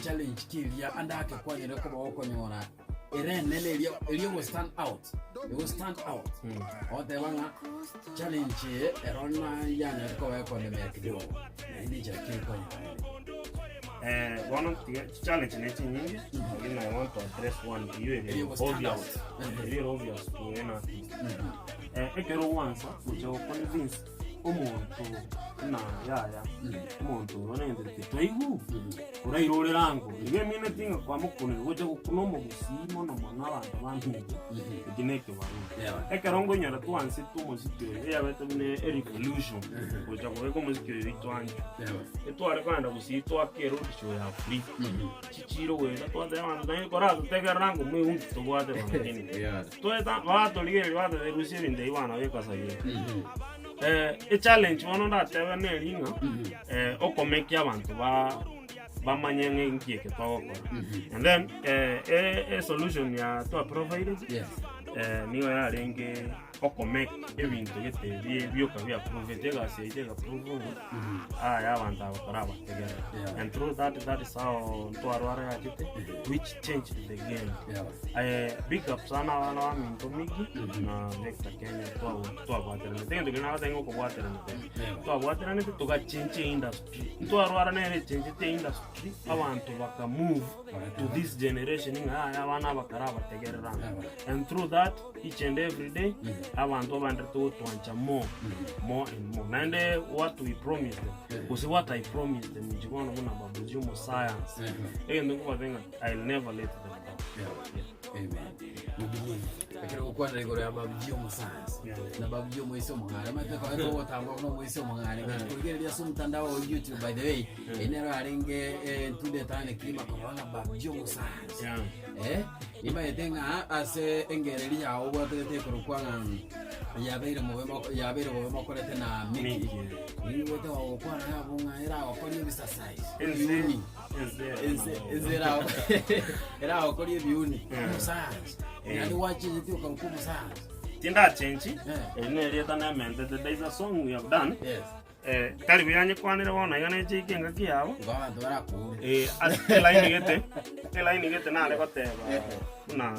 challenge kilia andake kwanyere ko bako nyona eren nele elio will stand out. It will stand out. Ote wanga challenge erona yana ko ko ne mekido. Ndi jaki ko one of the challenge in English, I want to address one. You obvious. Very obvious to anything. I can once, which I will convince umuntu na umuntu onende twigu urayirore rango ibe mine tinga kwa mukune goje kunomo busimo no mwana abantu bantu ikineke baru ekarongo nyara twanse tumusitire ya beto bine revolution goje ko musitire itwanju etware kwanda busito akero cyo ya free chichiro wenda twande abantu nayo korazo tega rango mwe untu tobwate bangeni tweta bato ligere bato de rusiri ndei bana bekasaye a challenge one that tebe neringa okomeki abantu ba manyenge nkie ke toko and then a solution ya to provided niyo ya renge okomeki ebintu gete byoka bya providega sejega provo ya abantu abakaraba together and through that is how to arware ajite which changed the game big up sana wana wa minto migi na Vector Kenya to abatera nte ngena tengo ko batera nte to abatera nte to ga change industry to arware na change the industry abantu baka move to this generation ya wana bakaraba together and through that each and every day abantu bande to ancha more and more and what we promised them was what I promised them jikono muna babujumo science ndo kwa thenga I'll never let them down. Amen. Akira ukwanda igoro ya babujumo science na babujumo iso mangara mate kwa ndo wotamba no iso mangara kugerera so mtandao wa YouTube by the way enero arenge tude tane klima kwa babujumo science iba yetenga ase engereri ya obwatete kurukwanga yabere mubemo korete na miki ni wote wa okwana yabunga era okori ebisasize era okori ebiuni science yani watch it ukarukumu science tinda change ene leta na mente there is a song we have done kali byanye kwanira bona yana chikenga kiyabo abantu barakuru line gete nale koteba na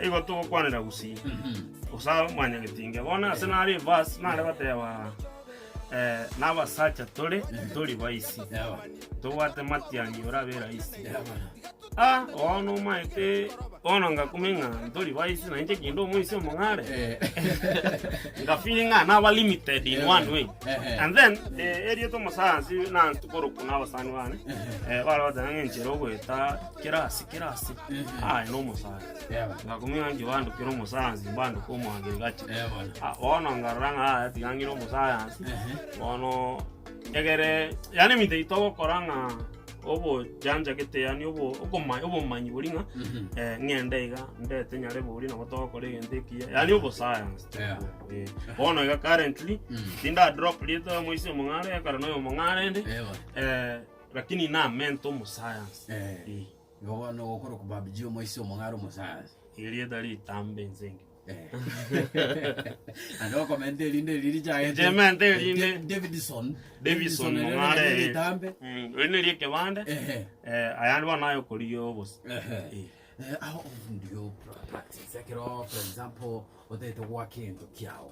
igo to kwanira gusi usaba mwanya gitinge bona senari verse nale koteba naba sacha tole baisi towate matiangi urabera isi ono maite ono ngakumenga tole baisi na nje kindo muisi omongare nga feeling na limited in one way and then area to masansi na tukoro kuna basani wane bala badanga nchero gweta kirasi no musana ngakumenga ngibandu kiro musansi bandu ko mwangire gachi ono ngaranga atiyangiro musansi ono egere yani mite itogo koranga obo janja kete yani obo manyi buringa ngendeiga ndete nyare buri na gotogo kore gendekia yani obo science ono ga currently tinda drop lito moise mongare akara no mongare ndi lakini na mento mu science ngono gokoro kubabijio moise mongare mu science iliye dali tambe nzengi ando komende lindi jaye jemente lindi Davidson mongare tambe ene liye kebande ayandi banayo koliyo bos how often do you practice akiro for example oteto wakendo kyao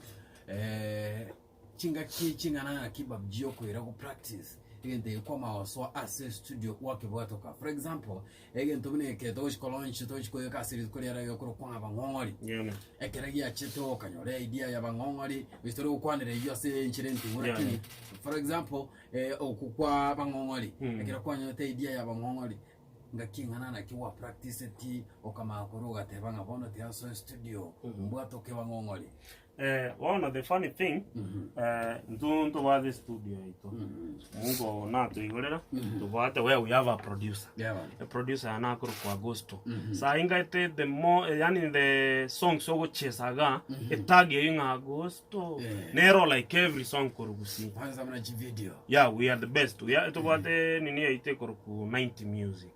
chinga na kibabjio kwera ku practice igende kwa mawaso access studio wake bwatoka for example egento bine ke dosh kolonchi dosh ko yakasiri kolera yokoro kwa abangongori ekeragi achito kanyore idea ya bangongori bistoro ukwanire yose incident ngoraki for example okukwa bangongori ekera kwanyote idea ya bangongori ngakingana na kiwa practice ti okama koroga tebanga bono ti aso studio bwatoke bangongori one of the funny thing ntuntu wa the studio ito mungo nato igorera tubate we have a producer a producer anakuru kwa Agosto sa ingate the more yani the song so gochesaga etag yinga Agosto nero like every song korugusi kwanza mna video we are the best we are tubate nini ite koruku 90 music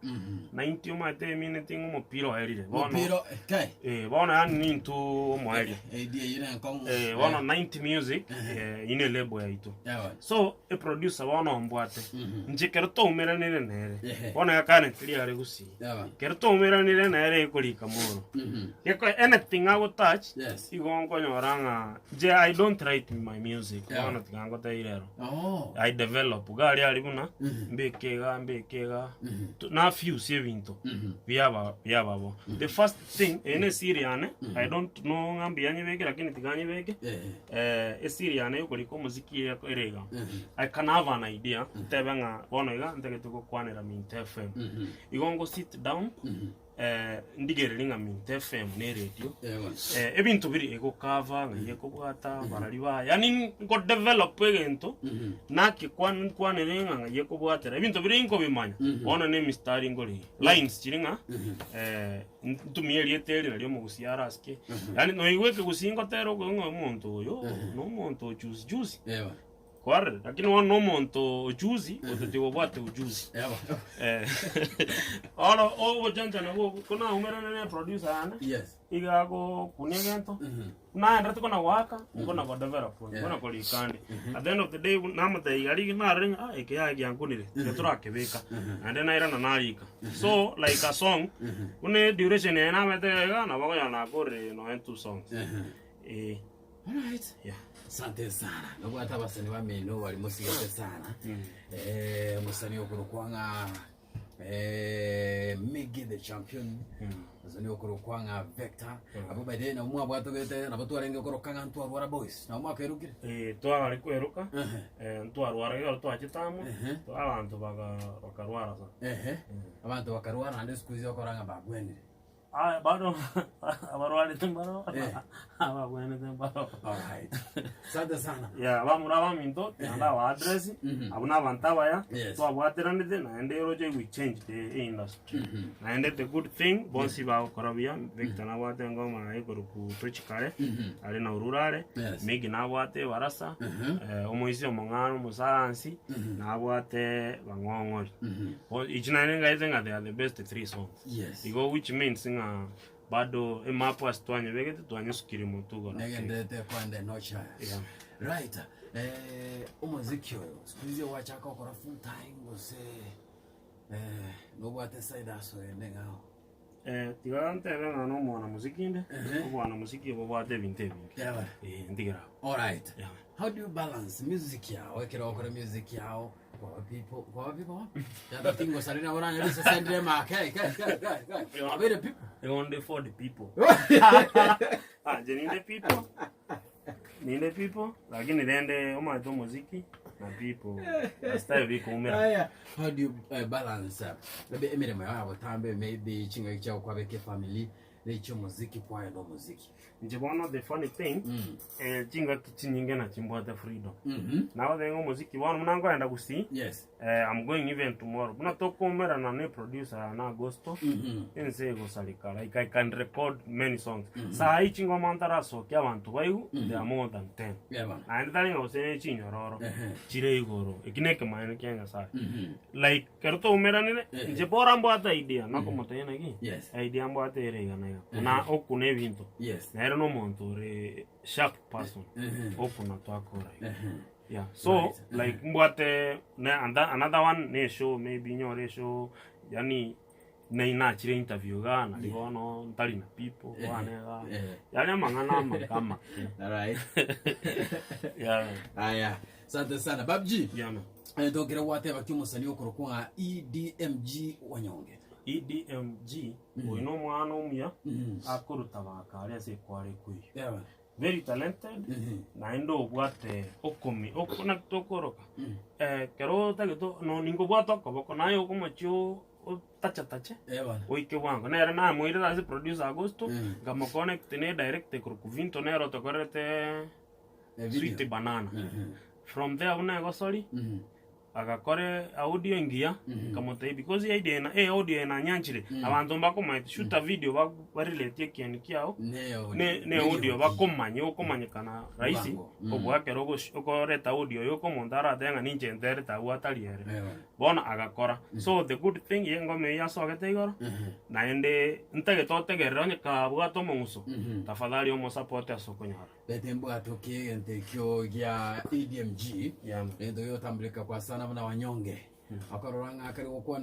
90 umate minute ngo piro erire bona bona yani nintu mo erire idea yina wana 90 music ine lebo ya itu so a producer wana ombwate nje kerto umera nile nere wana yakane clear ari gusi kerto umera nile nere ikolika moro yako anything I would touch igongo nyoranga je I don't write my music wana tigango tairero I develop gali ali buna mbekega na few sevinto byaba bo the first thing ene Syrian I don't know ngambi yanyebeke lakini tiganyebeke Syrian yuko liko muziki yako erega I can have an idea tebanga bonoiga ntegetuko kwanera Mint FM igongo sit down ndigerelinga Mint FM ne radio ebintu biri ego cover ngaye ko bwata baraliba yani ngo develop egento naki kwanelenga ngaye ko bwatera ebintu biri ngo bimanya bona ne mistari ngoli lines chiringa ntumie lieteli nalyo mu gusiara aske yani no igweke gusingo tero ngo umuntu yo no muntu juice kware lakini wana umuntu ujuzi utatiwa bwate ujuzi olo janja na kuna umerana na producer ana igago kunegento na ndatu kuna waka kuna ba develop kuna kolikande at the end of the day namata igari na ringa eke ya gyankunire turakebeka and then ira na narika so like a song une duration ena metega na bako yana kore no two songs alright Asante sana. Nabo atabasani bameno bali musigate sana. Musani okurukwanga Migi the champion. Musani okurukwanga Vector. Abo bade na umwa bwatogete na batu arenge okurukanga ntwa rwara boys. Na umwa kerukire. Twa ari kweruka. Ntwa rwara yo twa chitamu. Twa abantu bakarwara sa. Abantu bakarwara ande skuzi okoranga bagwene. Bado abarwari tembaro abagwene tembaro alright sada sana bamuraba minto anda wa address abuna bantaba ya so abwateranite na ende roje we change the industry na ende the good thing bonsi ba korabia Victor na wate ngoma ikoro ku tochikare ali na ururare Migi na wate warasa omoisi omongano musansi na wate bangongori ichina nenga izenga the best 3 songs igo which means bado emapo astwanye vegete twanye sukiri mutugo negendete kwande nocha right umuziki oyo sikuize wachaka okora full time ose no bwate side aso nengao tigante venga no mwana muziki inde obwana muziki bobwate binte ndigira alright how do you balance music yao wekera okora music yao Kwa people? The thing was Sarina Warana, just send them a cake. You're the people. They only for the people. Need the people? Like in the end, my muziki, my people. How do you balance? Maybe my time, maybe Chinga Kwabeke family, nature muziki, why no muziki. One of the funny thing, Chinga Chininga na Chimbota freedom. Now they almost one Mango and Agusti. Yes. I'm going even tomorrow. Not to come and a producer and Agosto. And say go Salika. Like I can record many songs. So I chingo mantaraso, Kavan to Wayu, there are more than 10. And then I was saying Chinoro, Chiregoro, a Kineka mine can aside. Like Kerto Meran, Japorambo idea, Nakomotena again. Yes. Idea about the Regana. Na Okunevinto. Yes. No monto sharp person open na twako yeah so like mbwate another one ne show maybe nyore show yani na inachire interview gana ligono ntali na people wanega yani mangana kama alright aya sante sana babji ndogera wate bakimusani okurukunga EDMG wanyonge EDMG uino mwana umya akorutabaka ali ase kware kuyo very talented na endo bwate okomi okona tokoroka kero tageto no ningo bwato koboko nayo komacho tacha oike wango na era na moira as producer Agosto ngamo connect ne direct ku vinto nero tokorete sweet banana from there una go sorry agakore audio ingia kamote because idea na audio na nyanchire abantu bakomanya shoot a video barelete kiani kiao ne audio bakomanya kana raisi obwake rogo okoreta audio yoko mondara tenga ninje ndere ta wataliere bona agakora so the good thing yengo me ya sogete igoro na ende ntege totegerero nyaka bwato monguso tafadhali omo support asokonyara betembo atoke entekyo ya EDMG endo yotambulika kwa sana na wanyonge akaroranga akari